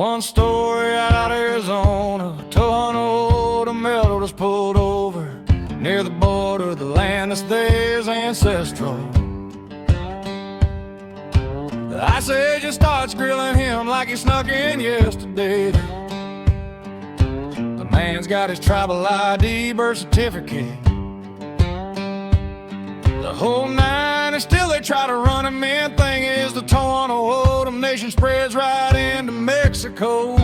One story out of Arizona, a ton of old metal was pulled over near the border of the land that's theirs ancestral. The Ice Agent starts grilling him like he snuck in yesterday. The man's got his tribal ID, birth certificate, the whole nine, and still they try to run him in. Thing is, the Tohono O'odham nation spreads right into Mexico.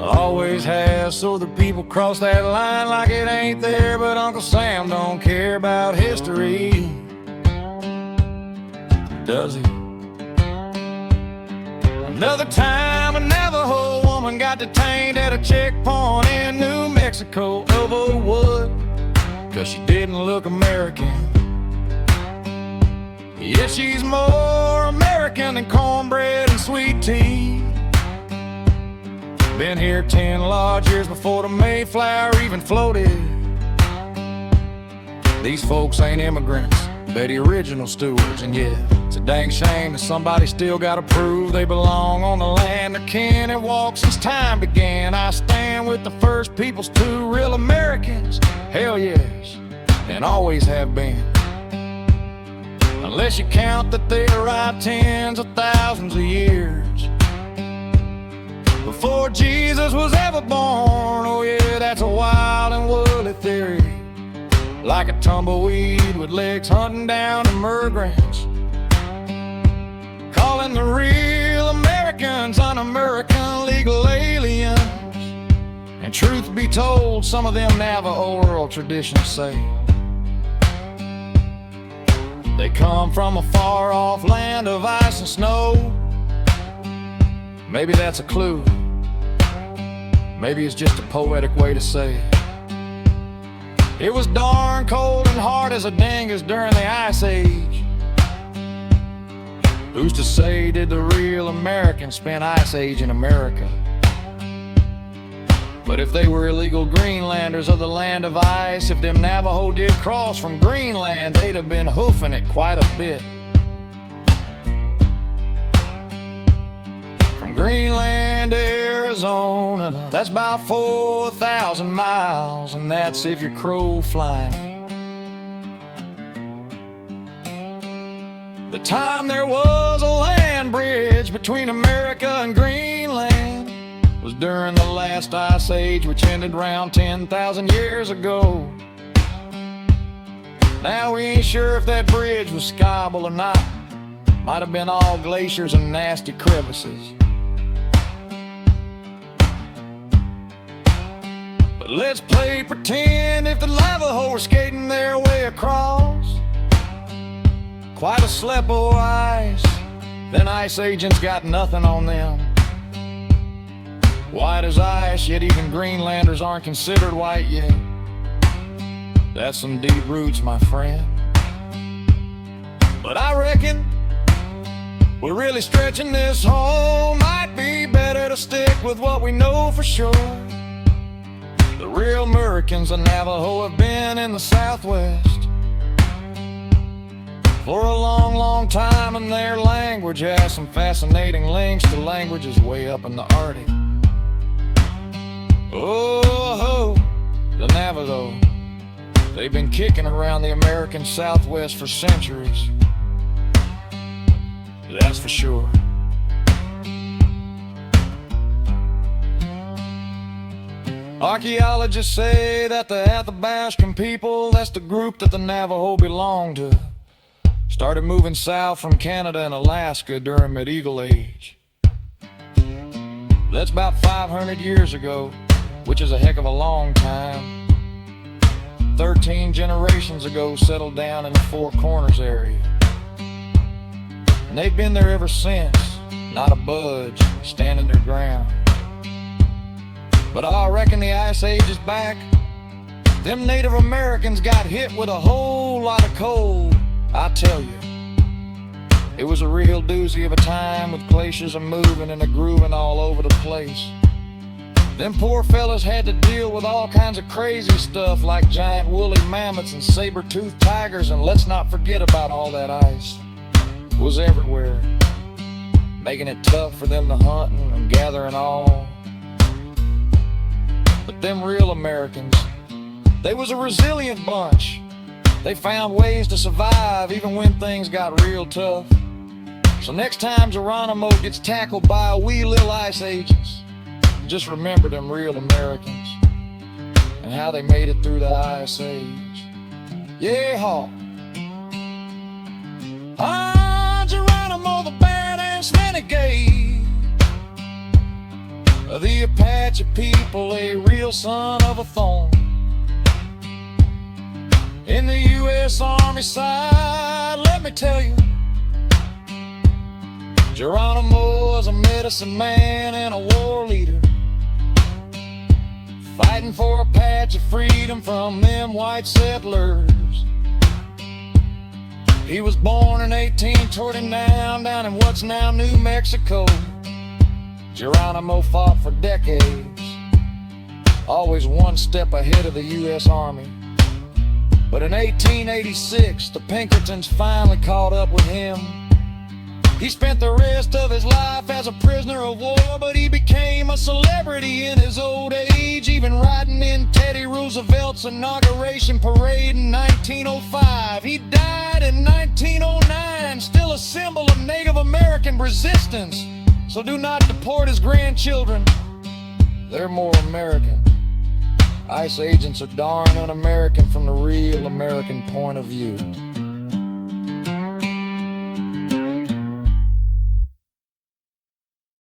Always has, so the people cross that line like it ain't there. But Uncle Sam don't care about history, does he? Another time a Navajo woman got detained at a checkpoint in New Mexico. Elbow wood, 'cause she didn't look American. Yet she's more American than cornbread and sweet tea. Been here 10 large years before the Mayflower even floated. These folks ain't immigrants, they're the original stewards. And yeah, it's a dang shame that somebody still gotta prove they belong on the land of kin and walk since time began. I stand with the first peoples, two real Americans, hell yes, and always have been. Unless you count that they arrived tens of thousands of years before Jesus was ever born. Oh yeah, that's a wild and woolly theory, like a tumbleweed with legs hunting down immigrants, calling the real Americans un-American legal aliens. And truth be told, some of them Navajo oral traditions say they come from a far-off land of ice and snow. Maybe that's a clue, maybe it's just a poetic way to say it. It was darn cold and hard as a dingus during the Ice Age. Who's to say did the real Americans spend Ice Age in America? But if they were illegal Greenlanders of the land of ice, if them Navajo did cross from Greenland, they'd have been hoofing it quite a bit. From Greenland to Arizona, that's about 4,000 miles, and that's if you're crow flying. The time there was a land bridge between America and Greenland was during the last Ice Age, which ended around 10,000 years ago. Now we ain't sure if that bridge was skyable or not. Might have been all glaciers and nasty crevices. But let's play pretend if the Navajo were skating their way across quite a slip of ice, then Ice Agents got nothing on them. White as ice, yet even Greenlanders aren't considered white yet. That's some deep roots, my friend. But I reckon we're really stretching this home. Might be better to stick with what we know for sure. The real Americans of Navajo have been in the Southwest for a long, long time, and their language has some fascinating links to languages way up in the Arctic. Oh, the Navajo, they've been kicking around the American Southwest for centuries, that's for sure. Archaeologists say that the Athabascan people, that's the group that the Navajo belonged to, started moving south from Canada and Alaska during medieval age. That's about 500 years ago, which is a heck of a long time. 13 generations ago settled down in the Four Corners area, and they've been there ever since, not a budge, standing their ground. But I reckon the Ice Age is back. Them Native Americans got hit with a whole lot of cold, I tell you. It was a real doozy of a time, with glaciers a-moving and a-grooving all over the place. Them poor fellas had to deal with all kinds of crazy stuff, like giant woolly mammoths and saber-toothed tigers, and let's not forget about all that ice. It was everywhere. making it tough for them to hunt and gather and all. But them real Americans, they was a resilient bunch. They found ways to survive even when things got real tough. So next time Geronimo gets tackled by a wee little ice agents, just remember them real Americans and how they made it through the Ice Age. Yeehaw! Geronimo the badass renegade, the Apache people, a real son of a thorn. In the U.S. Army side, let me tell you, Geronimo was a medicine man and a war leader, fighting for Apache freedom from them white settlers. He was born in 1829 down in what's now New Mexico. Geronimo fought for decades, always one step ahead of the U.S. Army. But in 1886, the Pinkertons finally caught up with him. He spent the rest of his life as a prisoner of war, but he became a celebrity in his old age, even riding in Teddy Roosevelt's inauguration parade in 1905. He died in 1909, still a symbol of Native American resistance. So do not deport his grandchildren, they're more American. Ice agents are darn un-American from the real American point of view.